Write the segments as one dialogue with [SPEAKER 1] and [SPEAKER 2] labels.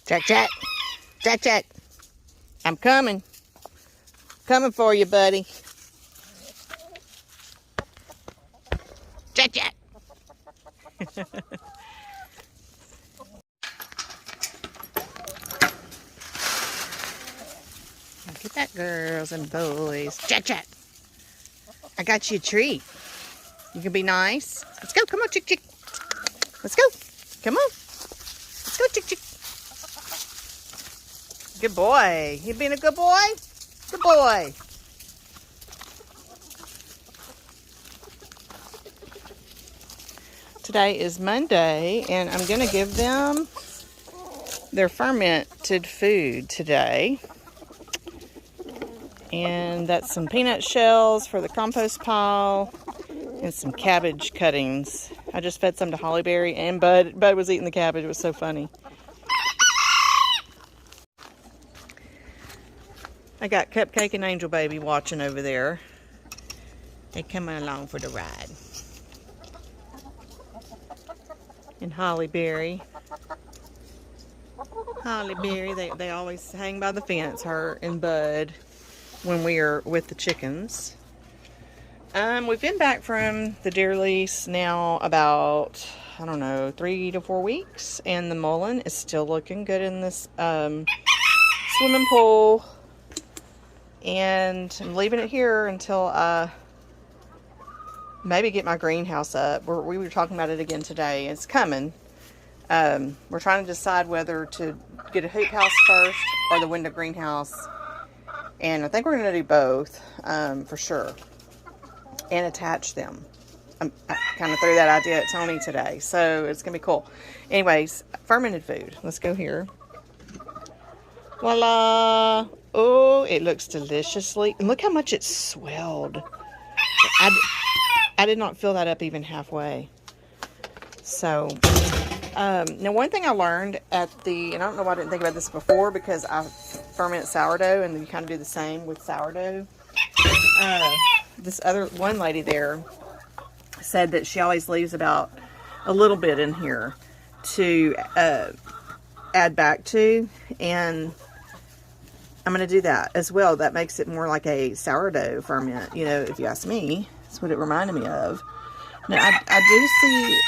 [SPEAKER 1] Jack, Jack. Jack, Jack. I'm coming. Coming for you, buddy. Jack, Jack. Look at that, girls and boys. Jack, Jack. I got you a treat. You can be nice. Let's go. Come on, Chick, Chick. Let's go. Come on. Let's go, Chick, Chick. Good boy. You being a good boy? Good boy. Today is Monday, and I'm going to give them their fermented food today. And that's some peanut shells for the compost pile and some cabbage cuttings. I just fed some to Hollyberry, and Bud was eating the cabbage. It was so funny. I got Cupcake and Angel Baby watching over there. They're coming along for the ride. And Hollyberry. Hollyberry, they always hang by the fence, her and Bud, when we are with the chickens. We've been back from the deer lease now about, I don't know, 3 to 4 weeks. And the mullen is still looking good in this swimming pool. And I'm leaving it here until I maybe get my greenhouse up. We were talking about it again today. It's coming. We're trying to decide whether to get a hoop house first or the window greenhouse. And I think we're going to do both for sure. And attach them. I kind of threw that idea at Tony today. So it's going to be cool. Anyways, fermented food. Let's go here. Voila. Oh, it looks deliciously. And look how much it swelled. I did not fill that up even halfway. So, now one thing I learned and I don't know why I didn't think about this before, because I ferment sourdough, and you kind of do the same with sourdough. This other one lady there said that she always leaves about a little bit in here to add back to, and I'm going to do that as well. That makes it more like a sourdough ferment, if you ask me. That's what it reminded me of. Now, I do see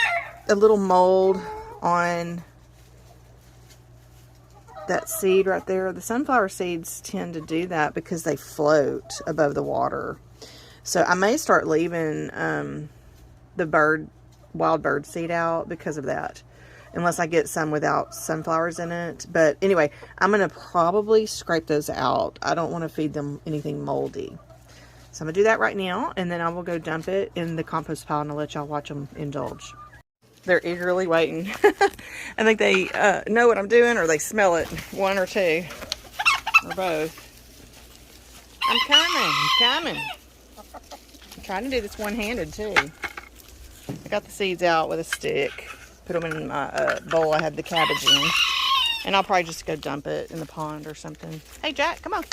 [SPEAKER 1] a little mold on that seed right there. The sunflower seeds tend to do that because they float above the water. So I may start leaving the wild bird seed out because of that. Unless I get some without sunflowers in it. But anyway, I'm going to probably scrape those out. I don't want to feed them anything moldy. So I'm going to do that right now. And then I will go dump it in the compost pile and I'll let y'all watch them indulge. They're eagerly waiting. I think they know what I'm doing, or they smell it. One or two. Or both. I'm coming. I'm trying to do this one-handed too. I got the seeds out with a stick. Put them in my bowl I had the cabbage in. And I'll probably just go dump it in the pond or something. Hey, Jack, come on.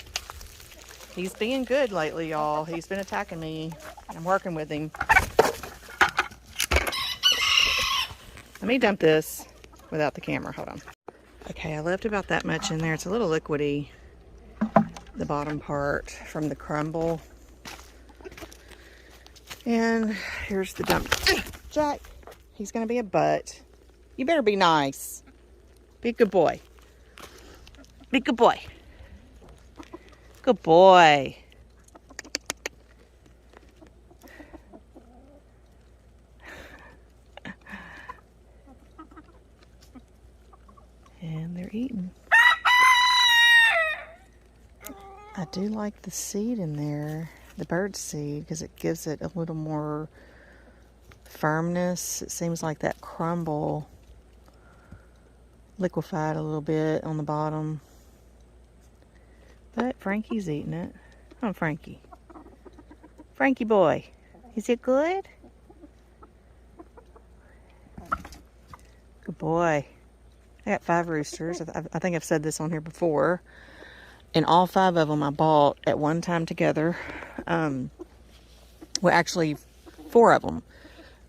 [SPEAKER 1] He's being good lately, y'all. He's been attacking me. I'm working with him. Let me dump this without the camera. Hold on. Okay, I left about that much in there. It's a little liquidy, the bottom part from the crumble. And here's the dump. Jack, he's going to be a butt. You better be nice. Be a good boy. Be a good boy. Good boy. And they're eating. I do like the seed in there, the bird seed, because it gives it a little more firmness. It seems like that crumble liquefied a little bit on the bottom. But Frankie's eating it. Oh, Frankie. Frankie boy. Is it good? Good boy. I got 5 roosters. I think I've said this on here before. And all 5 of them I bought at one time together. Well, actually, 4 of them.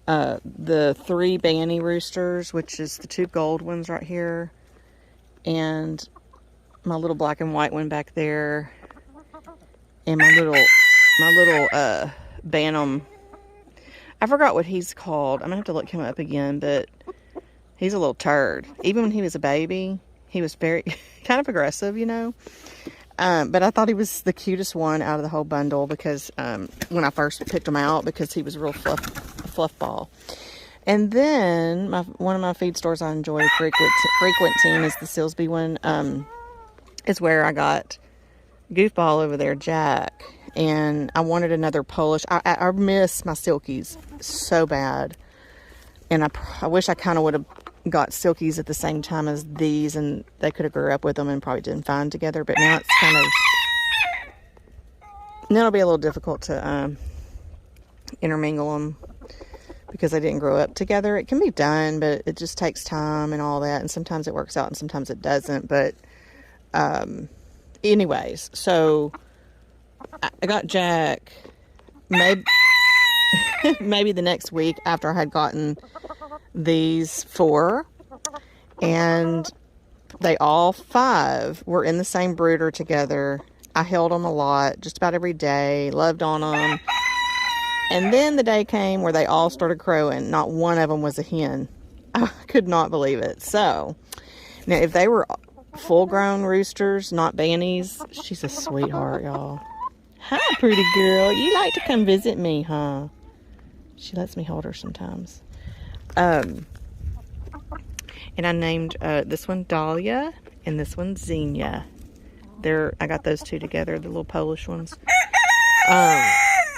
[SPEAKER 1] The 3 Banny roosters, which is the 2 gold ones right here, and my little black and white one back there, and my little Bantam. I forgot what he's called. I'm gonna have to look him up again, but he's a little turd. Even when he was a baby, he was very kind of aggressive, you know. But I thought he was the cutest one out of the whole bundle because when I first picked him out, because he was a real fluff ball. And then one of my feed stores I enjoy frequenting is the Silsby one. Is where I got Goofball over there, Jack. And I wanted another Polish. I miss my Silkies so bad. And I wish I kind of would have got Silkies at the same time as these, and they could have grew up with them and probably didn't find together. But now it's kind of, now it'll be a little difficult to intermingle them because they didn't grow up together. It can be done, but it just takes time and all that, and sometimes it works out and sometimes it doesn't. But anyways, so I got Jack maybe the next week after I had gotten these 4, and they all 5 were in the same brooder together. I held them a lot, just about every day, loved on them. And then the day came where they all started crowing. Not one of them was a hen. I could not believe it. So now if they were full-grown roosters, not bannies, she's a sweetheart, y'all. Hi, pretty girl. You like to come visit me, huh? She lets me hold her sometimes. And I named this one Dahlia and this one Xenia. I got those 2 together, the little Polish ones.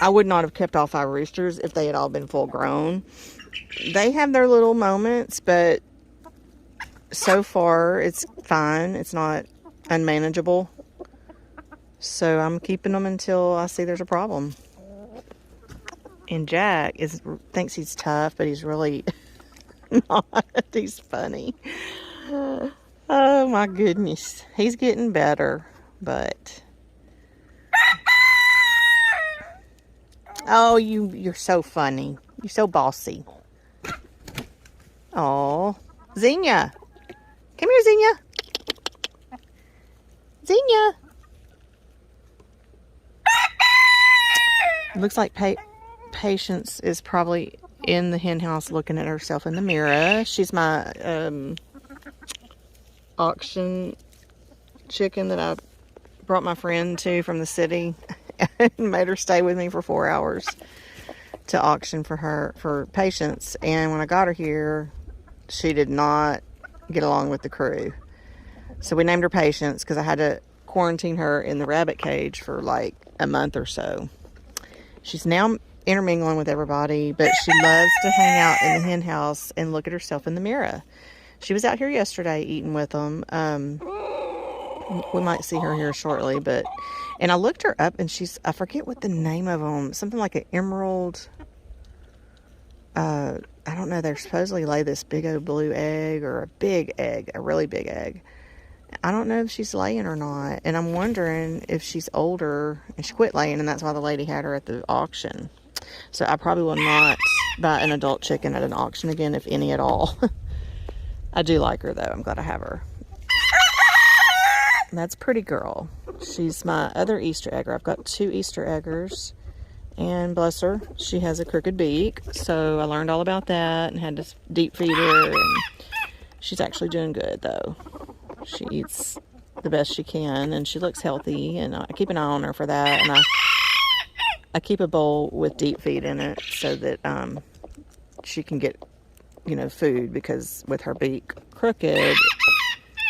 [SPEAKER 1] I would not have kept all 5 roosters if they had all been full grown. They have their little moments, but so far it's fine. It's not unmanageable. So I'm keeping them until I see there's a problem. And Jack thinks he's tough, but he's really not. He's funny. Oh my goodness. He's getting better, but oh, you're so funny. You're so bossy. Oh, Xenia. Come here, Xenia. Xenia. Looks like Patience is probably in the hen house looking at herself in the mirror. She's my auction chicken that I brought my friend to from the city and made her stay with me for 4 hours to auction for Patience. And when I got her here, she did not get along with the crew. So we named her Patience because I had to quarantine her in the rabbit cage for like a month or so. She's now intermingling with everybody, but she loves to hang out in the hen house and look at herself in the mirror. She was out here yesterday eating with them. We might see her here shortly, and I looked her up, and I forget what the name of them, something like an emerald, I don't know, they're supposedly lay this big old blue egg, or a big egg, a really big egg. I don't know if she's laying or not, and I'm wondering if she's older, and she quit laying, and that's why the lady had her at the auction. So I probably will not buy an adult chicken at an auction again, if any at all. I do like her, though. I'm glad I have her. That's Pretty Girl. She's my other Easter egger. I've got 2 Easter eggers, and bless her, she has a crooked beak, so I learned all about that and had to deep feed her, and she's actually doing good, though. She eats the best she can, and she looks healthy, and I keep an eye on her for that, and I keep a bowl with deep feed in it so that she can get, food, because with her beak crooked,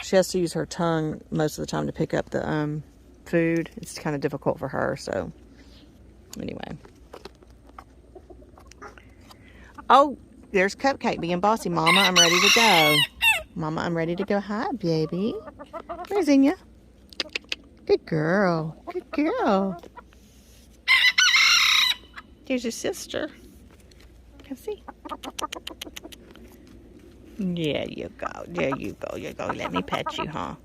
[SPEAKER 1] she has to use her tongue most of the time to pick up the food. It's kind of difficult for her, so anyway. Oh, there's Cupcake being bossy. Mama, I'm ready to go. Mama, I'm ready to go. Hi, baby. Where's Xenia? Good girl. Good girl. Here's your sister. Come see. Yeah, you go. There you go. You go. Let me pet you, huh?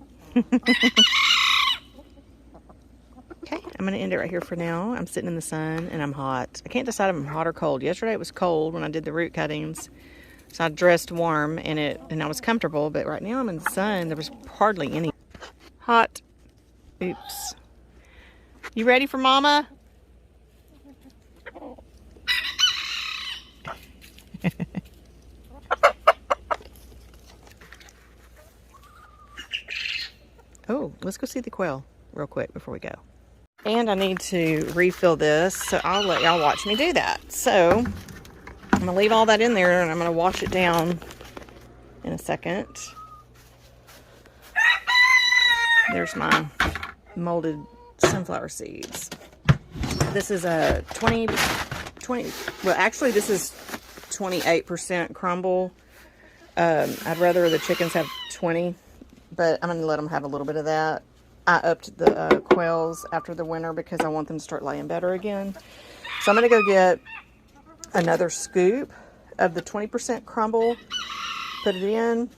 [SPEAKER 1] Okay, I'm going to end it right here for now. I'm sitting in the sun and I'm hot. I can't decide if I'm hot or cold. Yesterday it was cold when I did the root cuttings. So I dressed warm in it and I was comfortable, but right now I'm in the sun. There was hardly any. Hot. Oops. You ready for mama? Oh, let's go see the quail real quick before we go. And I need to refill this, so I'll let y'all watch me do that. So I'm gonna leave all that in there and I'm gonna wash it down in a second. There's my molded sunflower seeds. This is a 20, well actually this is 28% crumble. I'd rather the chickens have 20, but I'm gonna let them have a little bit of that. I upped the quails after the winter because I want them to start laying better again. So I'm gonna go get another scoop of the 20% crumble, put it in,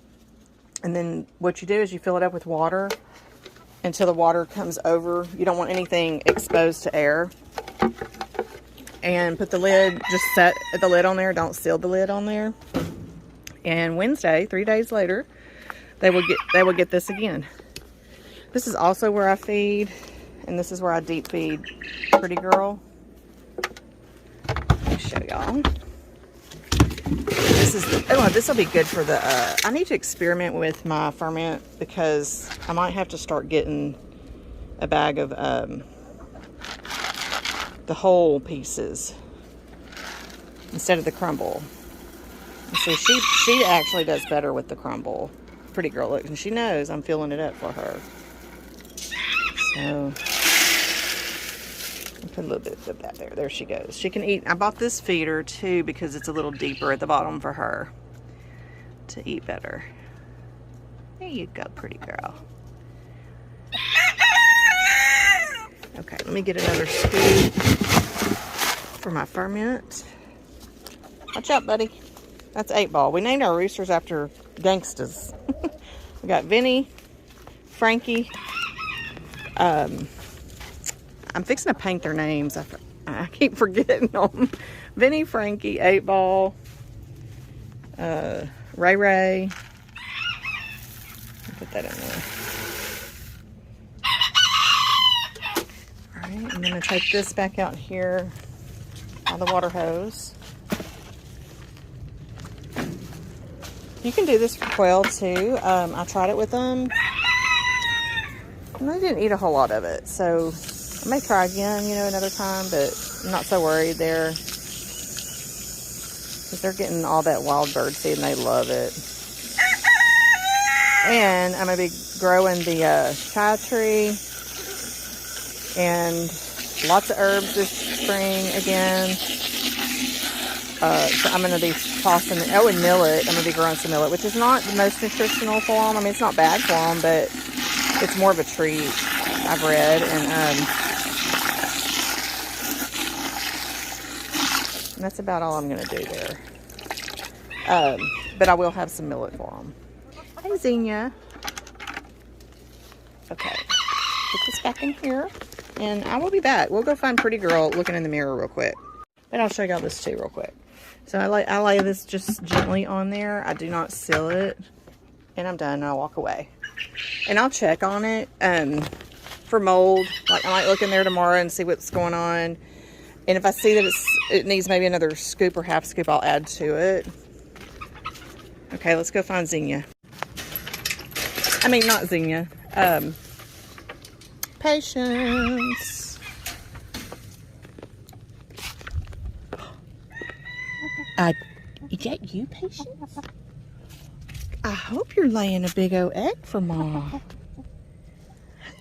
[SPEAKER 1] and then what you do is you fill it up with water until the water comes over. You don't want anything exposed to air. And put the lid, just set the lid on there, don't seal the lid on there. And Wednesday, 3 days later, they will get this again. This is also where I feed, and this is where I deep feed Pretty Girl. Let me show y'all. This will be good for the, I need to experiment with my ferment because I might have to start getting a bag of the whole pieces instead of the crumble. So she actually does better with the crumble. Pretty Girl, look, and she knows I'm filling it up for her. So I'll put a little bit of that there. There she goes. She can eat. I bought this feeder too because it's a little deeper at the bottom for her to eat better. There you go, Pretty Girl. Okay, let me get another scoop for my ferment. Watch out, buddy. That's 8 Ball. We named our roosters after gangsters. We got Vinny, Frankie. I'm fixing to paint their names. I keep forgetting them. Vinny, Frankie, 8 Ball, Ray Ray. Put that in there. Alright, I'm going to take this back out here on the water hose. You can do this for quail too. I tried it with them. And they didn't eat a whole lot of it. So I may try again, another time, but I'm not so worried there. Because they're getting all that wild bird seed and they love it. And I'm going to be growing the chai tree and lots of herbs this spring again. So I'm going to be tossing it. Oh, and millet. I'm going to be growing some millet, which is not the most nutritional for them. I mean, it's not bad for them, but it's more of a treat, I've read. And that's about all I'm going to do there. But I will have some millet for them. Hey, Xenia. Okay. Put this back in here. And I will be back. We'll go find Pretty Girl looking in the mirror real quick. But I'll show y'all this too real quick. So I lay this just gently on there. I do not seal it. And I'm done. And I'll walk away. And I'll check on it for mold. Like I might look in there tomorrow and see what's going on. And if I see that it needs maybe another scoop or half scoop, I'll add to it. Okay, let's go find Xenia. I mean, not Xenia. Patience. Is that you, Patience? I hope you're laying a big old egg for Mom.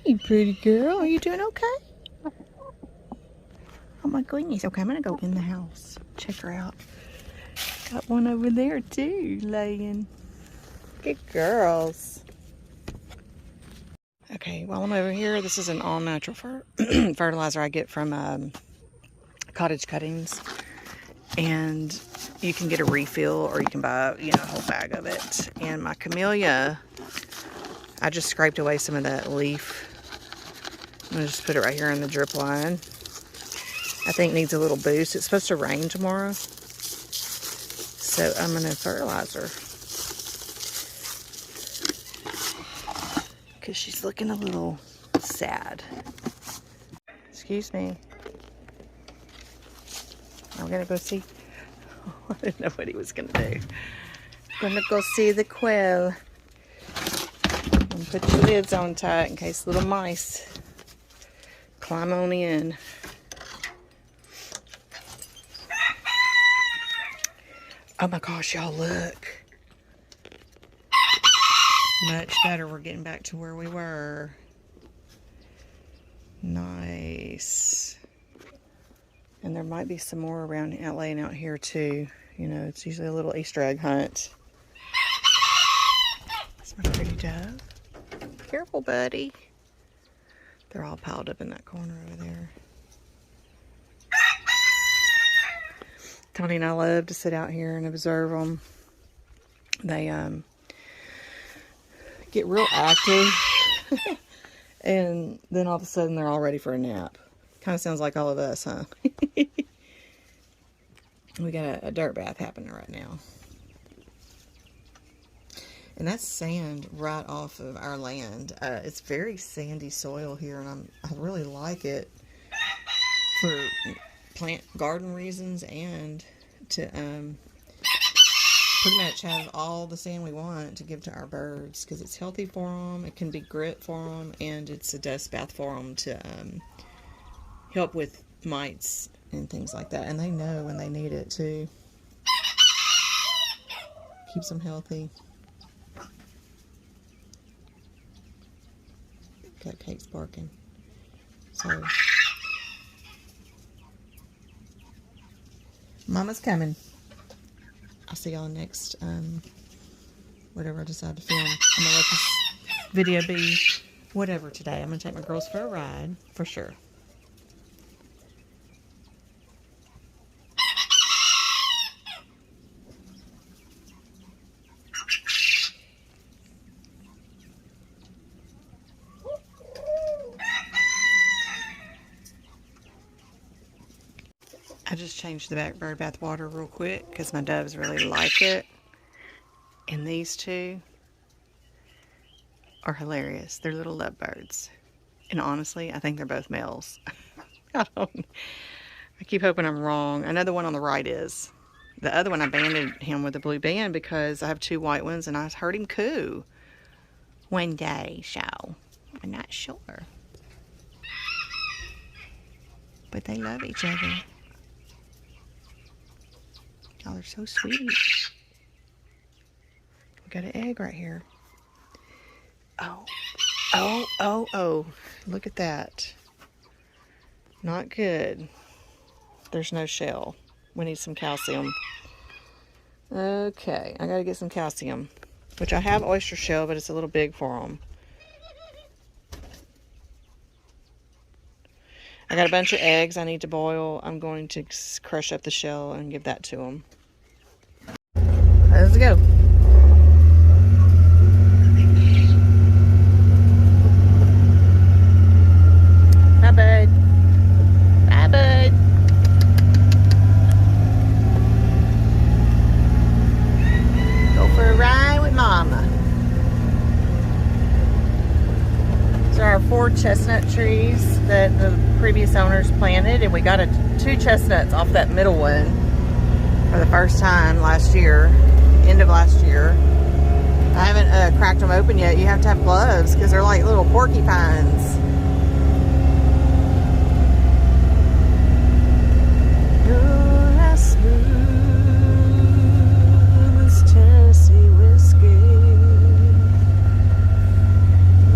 [SPEAKER 1] Hey, Pretty Girl. Are you doing okay? Oh, my goodness. Okay, I'm going to go in the house. Check her out. Got one over there, too, laying. Good girls. Okay, while I'm over here, this is an all-natural fertilizer I get from Cottage Cuttings. And you can get a refill or you can buy, a whole bag of it. And my camellia, I just scraped away some of that leaf. I'm going to just put it right here in the drip line. I think needs a little boost. It's supposed to rain tomorrow. So I'm going to fertilize her. Because she's looking a little sad. Excuse me. I'm going to go see. I didn't know what he was going to do. I'm going to go see the quail. And put your lids on tight in case little mice climb on in. Oh my gosh, y'all look. Much better. We're getting back to where we were. Nice. And there might be some more around laying out here too. You know, it's usually a little Easter egg hunt. That's my pretty dove. Careful, buddy. They're all piled up in that corner over there. Tony and I love to sit out here and observe them. They get real active. And then all of a sudden they're all ready for a nap. Kind of sounds like all of us, huh? We got a dirt bath happening right now. And that's sand right off of our land. It's very sandy soil here, and I really like it for plant garden reasons and to pretty much have all the sand we want to give to our birds, because it's healthy for them, it can be grit for them, and it's a dust bath for them to help with mites and things like that. And they know when they need it too. Keeps them healthy. Cupcake's barking. So Mama's coming. I'll see y'all next whatever I decide to film. I'm gonna let this video be whatever today. I'm gonna take my girls for a ride for sure. I just changed the bird bath water real quick because my doves really like it. And these two are hilarious. They're little lovebirds. And honestly, I think they're both males. I keep hoping I'm wrong. I know the one on the right is. The other one, I banded him with a blue band because I have two white ones and I heard him coo one day, so I'm not sure. But they love each other. Y'all are so sweet. We got an egg right here. Oh. Oh, oh, oh. Look at that. Not good. There's no shell. We need some calcium. Okay, I gotta get some calcium. Which I have oyster shell, but it's a little big for them. I got a bunch of eggs I need to boil. I'm going to crush up the shell and give that to them. Let's go. Hi, bud. Bye, bud. Go for a ride with Mama. These are our 4 chestnut trees that the previous owners planted, and we got 2 chestnuts off that middle one for the first time last year, end of last year. I haven't cracked them open yet. You have to have gloves because they're like little porcupines. You're as smooth as Tennessee whiskey.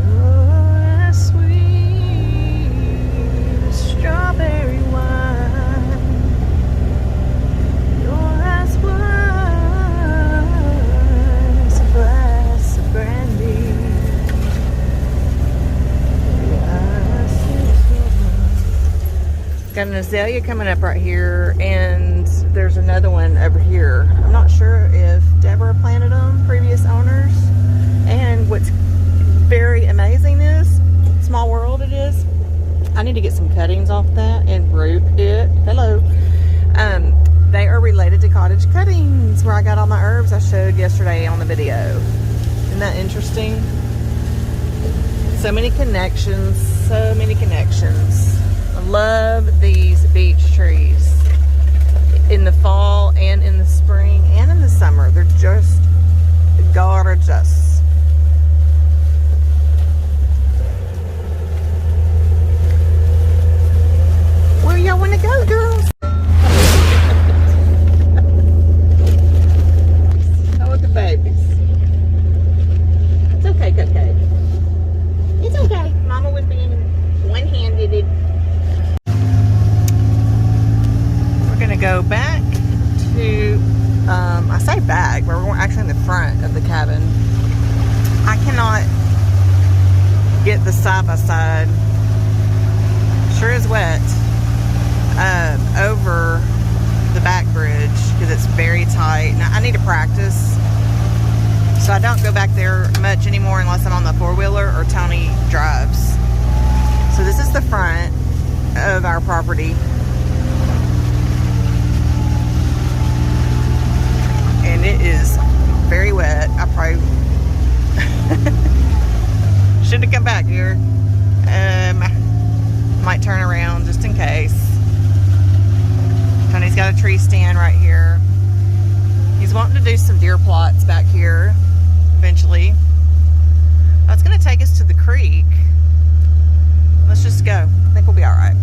[SPEAKER 1] You're as sweet as strawberry wine. You're as wine as a glass of brandy. Got an azalea coming up right here, and there's another one over here. I'm not sure if Deborah planted them, previous owners. And what's very amazing is, small world it is, I need to get some cuttings off that and root it. Hello. They are related to Cottage Cuttings, where I got all my herbs I showed yesterday on the video. Isn't that interesting? So many connections, so many connections. I love these beech trees. In the fall and in the spring and in the summer. They're just gorgeous. Where y'all want to go, girls? Oh, with the babies. It's okay, Cupcake. It's okay. Mama was being one-handed. We're gonna go back to, I say back, but we're actually in the front of the cabin. I cannot get the side-by-side, sure is wet, over the back bridge because it's very tight. Now, I need to practice, so I don't go back there much anymore unless I'm on the four-wheeler or Tony drives. So this is the front of our property. And it is very wet. I probably should have come back here. Might turn around just in case. Tony's got a tree stand right here. He's wanting to do some deer plots back here eventually. That's going to take us to the creek. Let's just go. I think we'll be all right.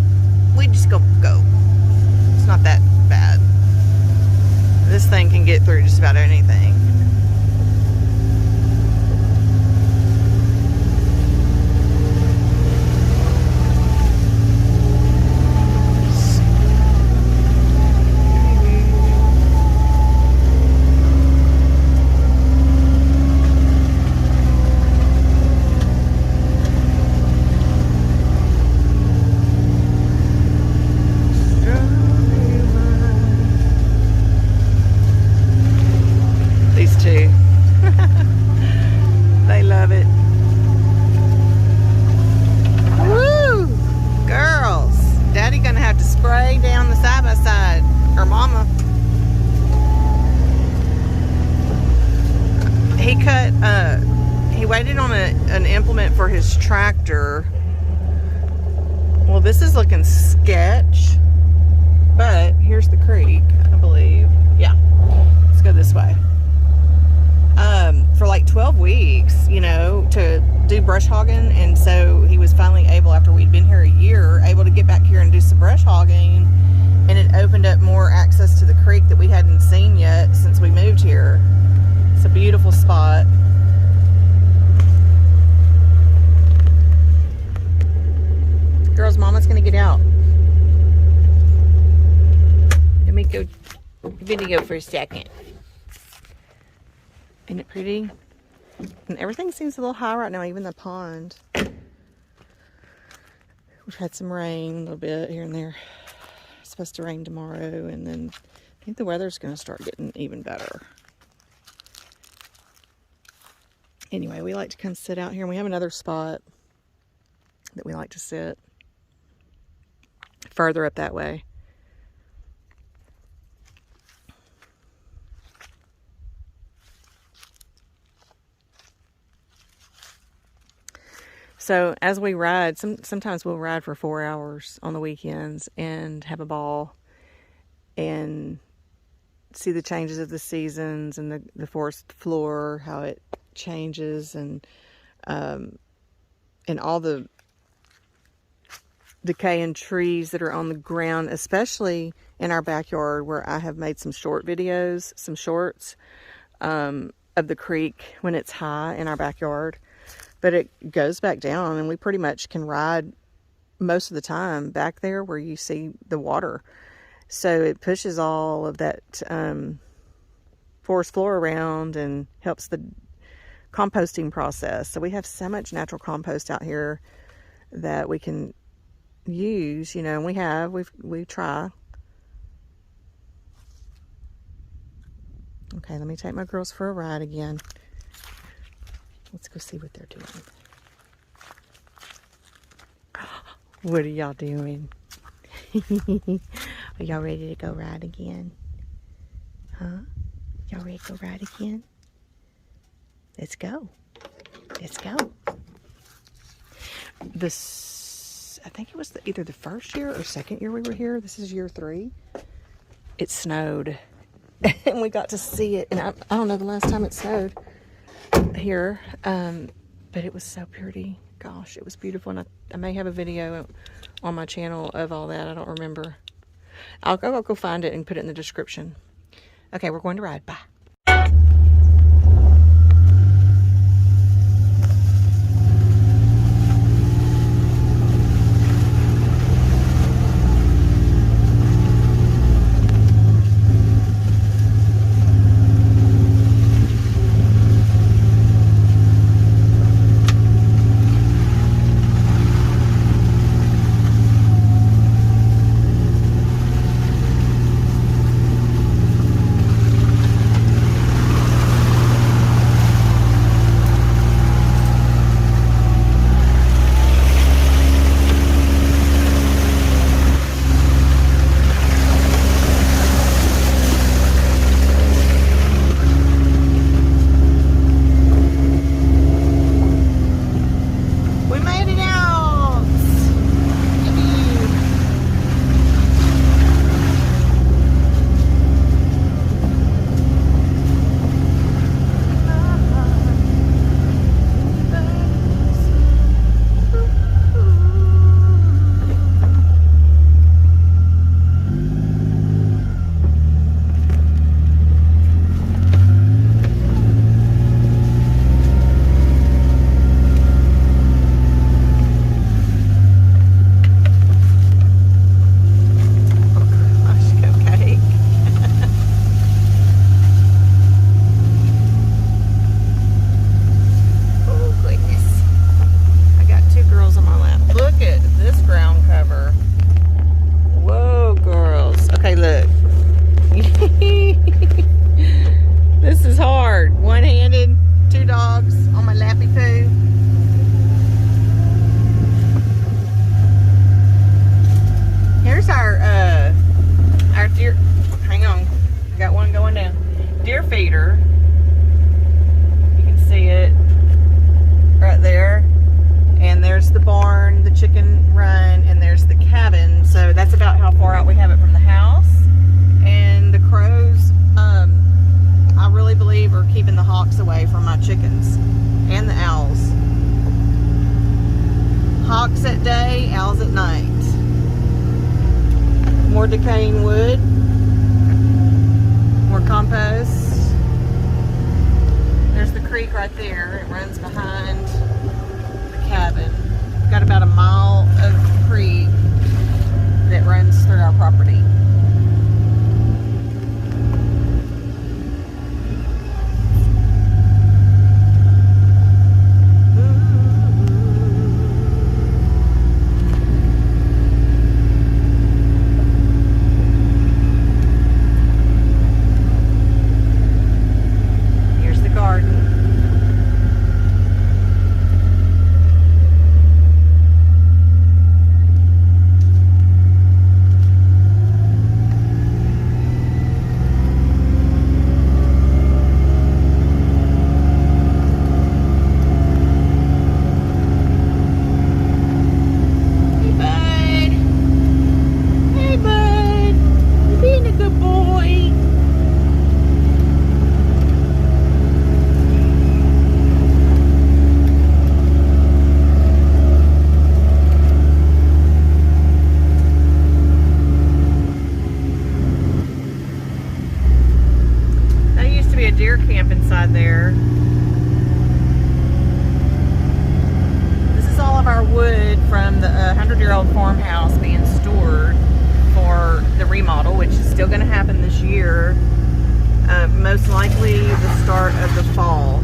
[SPEAKER 1] We just go. It's not that bad. This thing can get through just about anything. They love it. Woo! Girls, Daddy gonna have to spray down the side-by-side. Or Mama. He waited on an implement for his tractor. Well, this is looking sketch, but here's the creek, I believe. Yeah, let's go this way. For like 12 weeks, you know, to do brush hogging, and so he was finally able, after we'd been here a year, able to get back here and do some brush hogging, and it opened up more access to the creek that we hadn't seen yet since we moved here. It's a beautiful spot. Girls, Mama's gonna get out. Let me go video for a second. Isn't it pretty? And everything seems a little high right now, even the pond. We've had some rain a little bit here and there. It's supposed to rain tomorrow, and then I think the weather's going to start getting even better. Anyway, we like to come sit out here, and we have another spot that we like to sit further up that way. So as we ride, sometimes we'll ride for 4 hours on the weekends and have a ball and see the changes of the seasons and the forest floor, how it changes, and all the decaying trees that are on the ground, especially in our backyard where I have made some short videos, some shorts of the creek when it's high in our backyard. But it goes back down, and we pretty much can ride most of the time back there where you see the water. So it pushes all of that forest floor around and helps the composting process. So we have so much natural compost out here that we can use, you know, and we try. Okay, let me take my girls for a ride again. Let's go see what they're doing. What are y'all doing? Are y'all ready to go ride again? Huh? Y'all ready to go ride again? Let's go. Let's go. I think it was either the first year or second year we were here. This is year 3. It snowed. And we got to see it. And I don't know the last time it snowed here. But it was so pretty. Gosh, it was beautiful. And I may have a video on my channel of all that. I don't remember. I'll go find it and put it in the description. Okay, we're going to ride. Bye. Hawks at day, owls at night. More decaying wood, more compost. There's the creek right there. It runs behind the cabin. We've got about a mile of creek that runs through our property. Deer camp inside there. This is all of our wood from the 100-year-old farmhouse being stored for the remodel, which is still going to happen this year. Most likely the start of the fall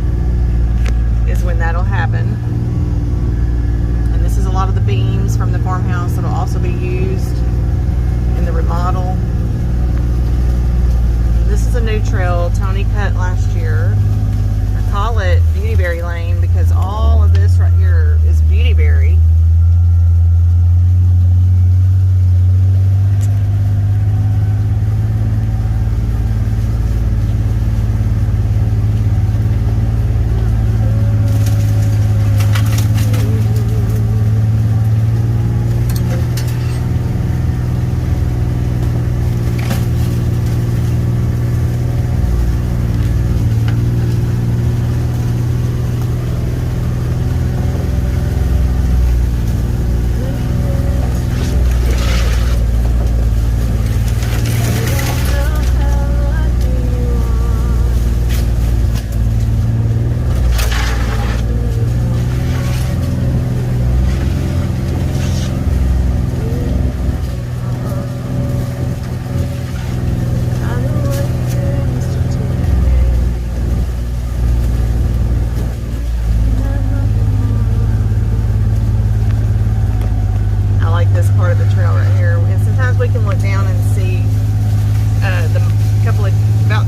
[SPEAKER 1] is when that'll happen. And this is a lot of the beams from the farmhouse that'll also be used in the remodel. This is a new trail Tony cut last year. I call it Beautyberry Lane because all of this right here is beautyberry. part of the trail right here. And sometimes we can look down and see the couple of, about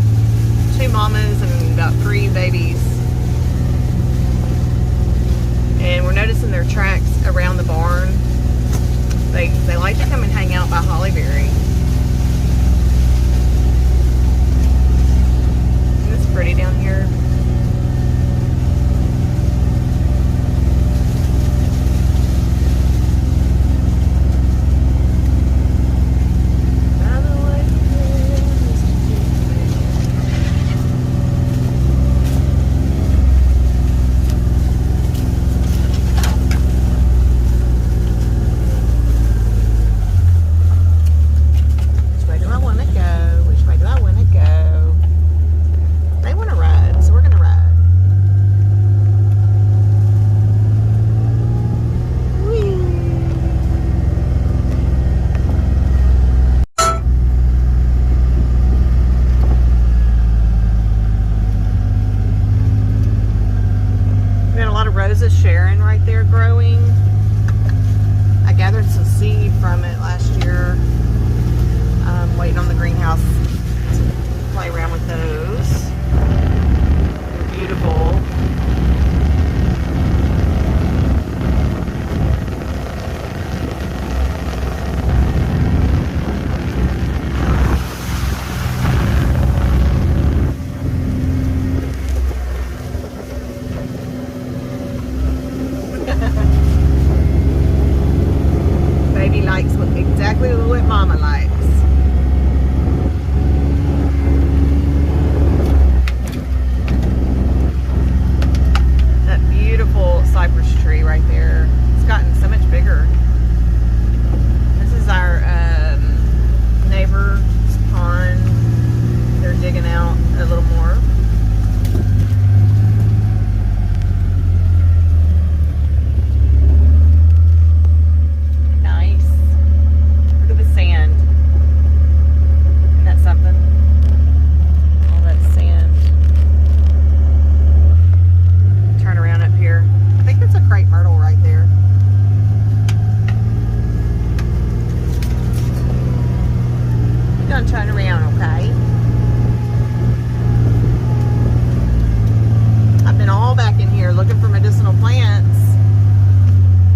[SPEAKER 1] 2 mamas and about 3 babies. And we're noticing their tracks around the barn. They like to come and hang out by Hollyberry. Isn't this pretty down here? Roses Sharon right there growing. I gathered some seed from it last year. I'm waiting on the greenhouse to play around with those. They're beautiful. Baby likes exactly what mama likes. That beautiful cypress tree right there. It's gotten so much bigger. This is our neighbor's pond. They're digging out a little more. Turn around, okay? I've been all back in here looking for medicinal plants,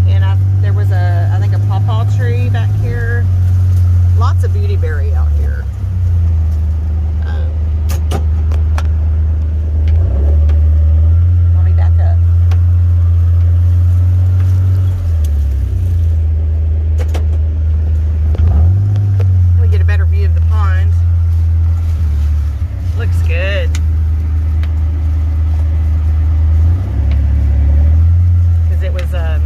[SPEAKER 1] and there was I think a pawpaw tree back here. Lots of beautyberry out here. Let me back up. Let me get a better view of the pond. Looks good. Because it was, I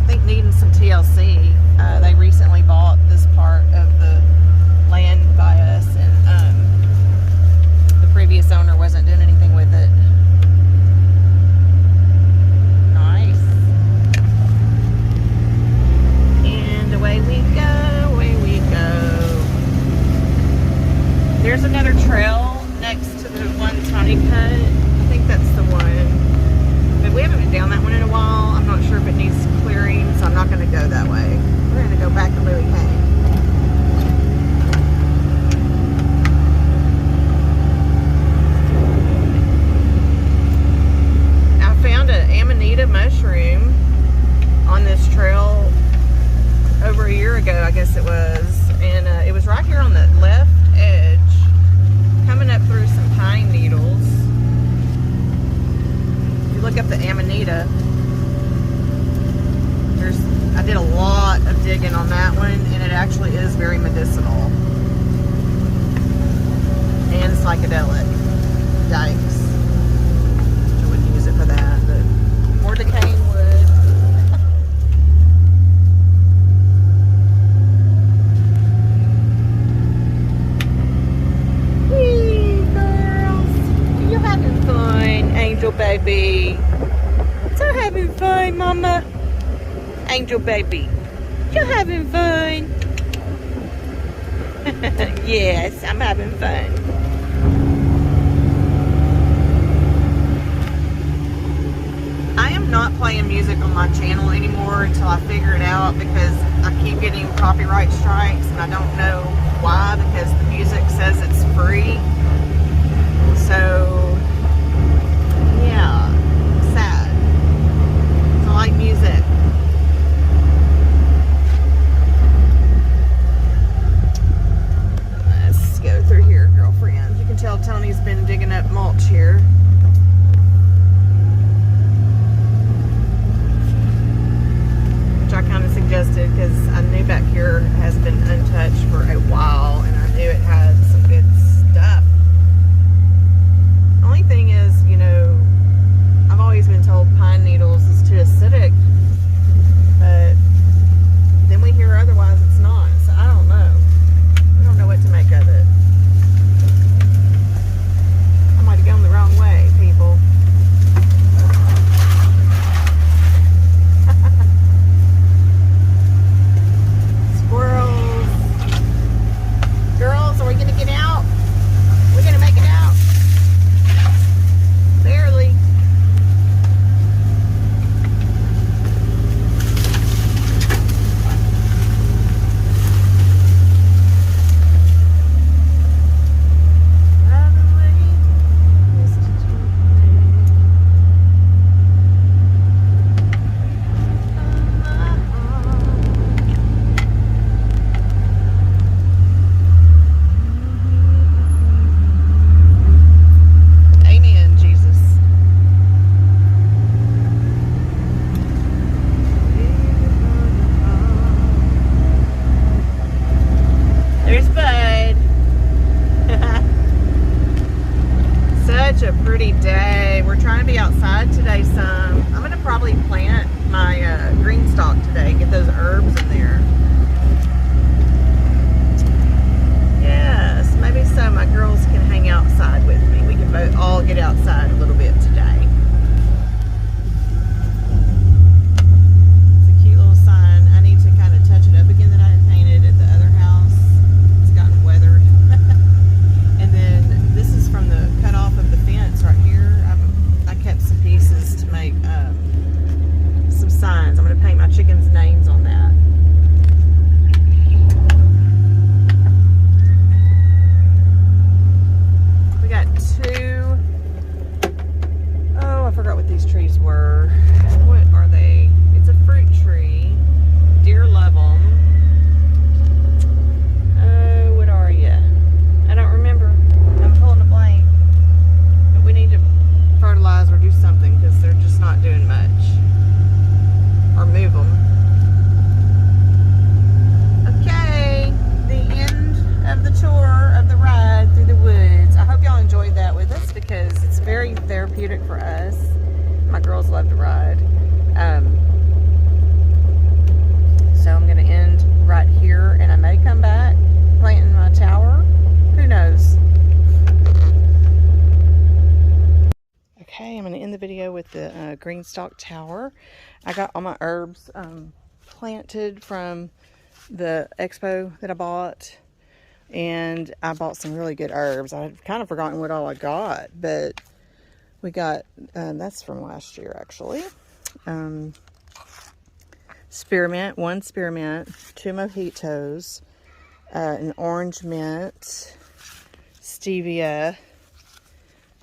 [SPEAKER 1] think, needing some TLC. They recently bought this part of the land by us, and the previous owner wasn't doing anything with it. Nice. And away we go, away we go. There's another trail next to the one Tony cut. I think that's the one. But we haven't been down that one in a while. I'm not sure if it needs clearing, so I'm not going to go that way. We're going to go back the way we came. I found an Amanita mushroom on this trail over a year ago, I guess it was. And it was right here on the left edge, coming up through some pine needles. If you look up the Amanita, I did a lot of digging on that one, and it actually is very medicinal and psychedelic. Yikes. I wouldn't use it for that, but more decaying wood. Whee, girls. You're having fun, Angel baby. So having fun, Mama. Angel baby, you're having fun. Yes, I'm having fun. I am not playing music on my channel anymore until I figure it out, because I keep getting copyright strikes and I don't know why, because the music says it's free. So, yeah, sad. I like music. Let's go through here, girlfriend. You can tell Tony's been digging up mulch here. Which I kind of suggested because I knew back here has been untouched for a while, and I knew it had some good stuff. Only thing is, you know, I've always been told pine needles is too acidic, but then we hear otherwise it's not, so I don't know. I don't know what to make of it. I might have gone the wrong way, people. Squirrels. Girls, are we gonna get out? We're gonna make it out. Barely. Amen, Jesus. There's Bud. Such a pretty day. We're trying to be outside today some. I'm going to probably plant my green stalk today, get those herbs in there. Yes, maybe so my girls can hang outside with me. We can both all get outside a little bit today. It's a cute little sign. I need to kind of touch it up again that I had painted at the other house. It's gotten weathered. And then this is from the cut off of the fence right here. I kept some pieces to make some signs. I'm going to paint my chickens' names on that. We got two. Oh, I forgot what these trees were. What are they? It's a fruit tree. Deer love them. Oh, what are you? I don't remember. I'm pulling a blank. But we need to fertilize or do something because they're just not doing much. Or move them. Okay, the end of the tour of the ride through the woods. I hope y'all enjoyed that with us because it's very therapeutic for us. My girls love to ride. So I'm going to end right here, and I may come back planting my tower. Who knows? Okay, I'm going to end the video with the green stalk tower. I got all my herbs planted from the expo that I bought, and I bought some really good herbs. I've kind of forgotten what all I got, but we got, that's from last year actually. Spearmint, 1 spearmint, 2 mojitos, an orange mint, stevia,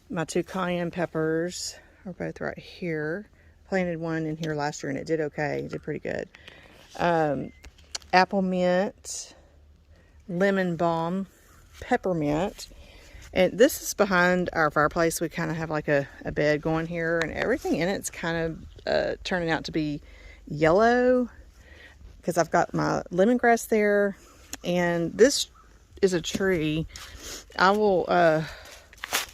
[SPEAKER 1] my 2 cayenne peppers are both right here. Planted one in here last year and it did okay. It did pretty good. Apple mint, lemon balm, peppermint. And this is behind our fireplace. We kind of have like a bed going here, and everything in it's kind of turning out to be yellow because I've got my lemongrass there. And this is a tree. I will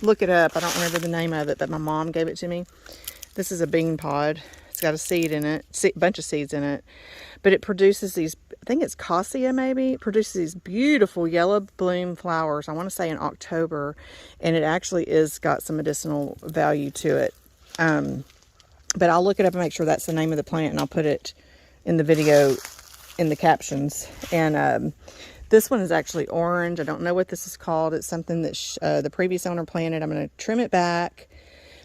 [SPEAKER 1] look it up. I don't remember the name of it, but my mom gave it to me. This is a bean pod. It's got a seed in it, a bunch of seeds in it, but it produces these, I think it's cassia maybe. It produces these beautiful yellow bloom flowers, I want to say in October, and it actually is got some medicinal value to it. But I'll look it up and make sure that's the name of the plant, and I'll put it in the video in the captions. And this one is actually orange. I don't know what this is called. It's something that the previous owner planted. I'm going to trim it back,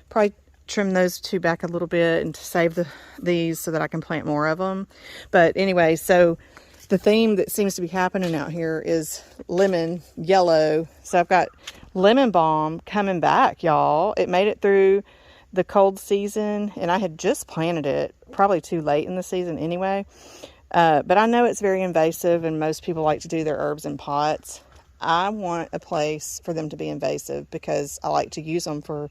[SPEAKER 1] probably trim those two back a little bit and to save these so that I can plant more of them. But anyway, so the theme that seems to be happening out here is lemon yellow. So I've got lemon balm coming back, y'all. It made it through the cold season, and I had just planted it, probably too late in the season anyway. But I know it's very invasive, and most people like to do their herbs in pots. I want a place for them to be invasive because I like to use them for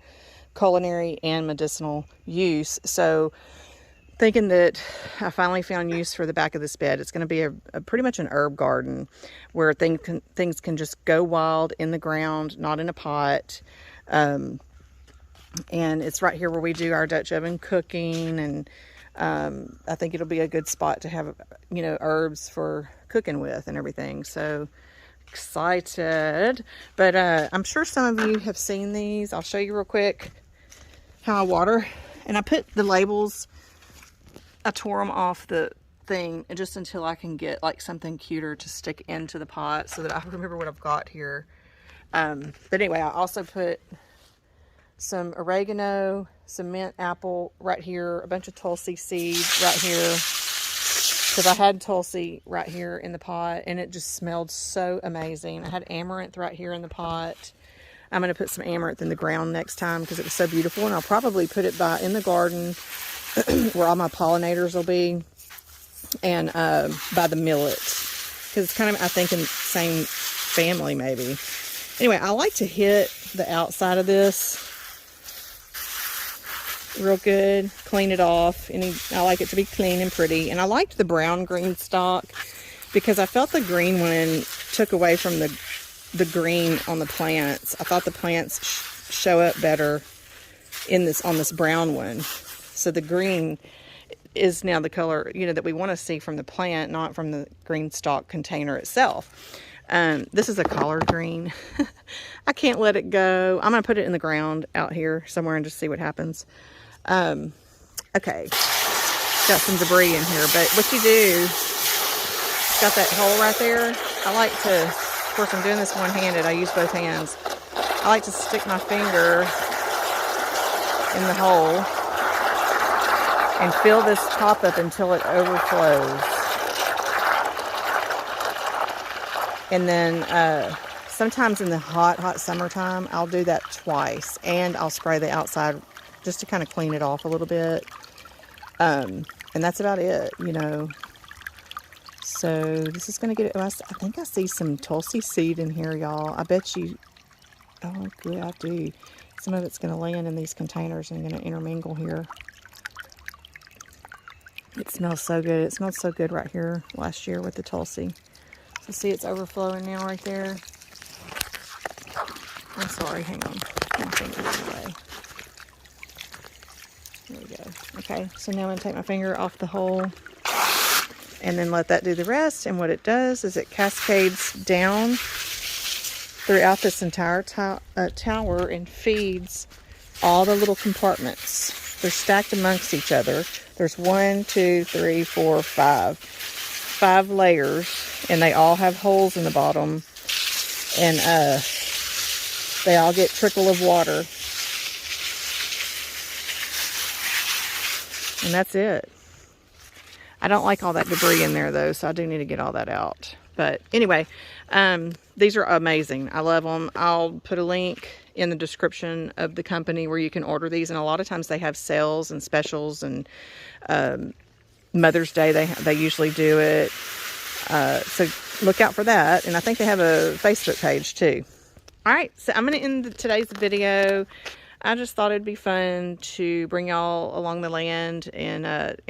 [SPEAKER 1] culinary and medicinal use. So thinking that I finally found use for the back of this bed. It's going to be a pretty much an herb garden where things can just go wild in the ground, not in a pot. And it's right here where we do our Dutch oven cooking, and I think it'll be a good spot to have, you know, herbs for cooking with and everything. So excited. But I'm sure some of you have seen these. I'll show you real quick how I water. And I put the labels, I tore them off the thing just until I can get like something cuter to stick into the pot so that I remember what I've got here. But anyway, I also put some oregano, some mint apple right here, a bunch of tulsi seed right here, because I had tulsi right here in the pot and it just smelled so amazing. I had amaranth right here in the pot. I'm going to put some amaranth in the ground next time because it was so beautiful, and I'll probably put it in the garden where all my pollinators will be, and by the millet, because it's kind of, I think, in the same family maybe. Anyway, I like to hit the outside of this real good, clean it off. I like it to be clean and pretty. And I liked the brown green stock because I felt the green one took away from the green on the plants. I thought the plants show up better on this brown one. So the green is now the color, you know, that we want to see from the plant, not from the green stock container itself. This is a collard green. I can't let it go. I'm going to put it in the ground out here somewhere and just see what happens. Okay, got some debris in here, but what you do, got that hole right there. I like to, of course I'm doing this one-handed, I use both hands. I like to stick my finger in the hole and fill this top up until it overflows. And then sometimes in the hot summertime, I'll do that twice, and I'll spray the outside just to kind of clean it off a little bit. And that's about it, you know. So this is going to get it. I think I see some tulsi seed in here, y'all. I bet you, oh good, I do. Some of it's going to land in these containers and going to intermingle here. It smells so good. It smelled so good right here last year with the tulsi. So see, it's overflowing now right there. I'm sorry, hang on. My finger's away. There we go. Okay, so now I'm going to take my finger off the hole and then let that do the rest. And what it does is it cascades down throughout this entire tower and feeds all the little compartments. They're stacked amongst each other. There's 1, 2, 3, 4, 5. 5 layers, and they all have holes in the bottom. And they all get trickle of water. And that's it. I don't like all that debris in there though, so I do need to get all that out. But anyway, these are amazing. I love them. I'll put a link in the description of the company where you can order these. And a lot of times they have sales and specials, and Mother's Day they usually do it. So look out for that. And I think they have a Facebook page too. All right, so I'm going to end today's video. I just thought it'd be fun to bring y'all along the land and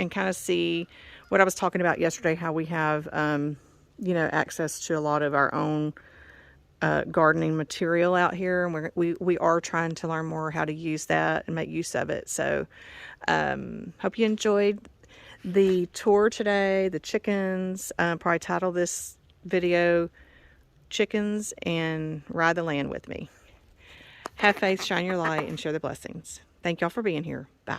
[SPEAKER 1] kind of see what I was talking about yesterday, how we have, you know, access to a lot of our own gardening material out here. And we are trying to learn more how to use that and make use of it. So hope you enjoyed the tour today, the chickens. Probably title this video, Chickens and Ride the Land with Me. Have faith, shine your light, and share the blessings. Thank y'all for being here. Bye.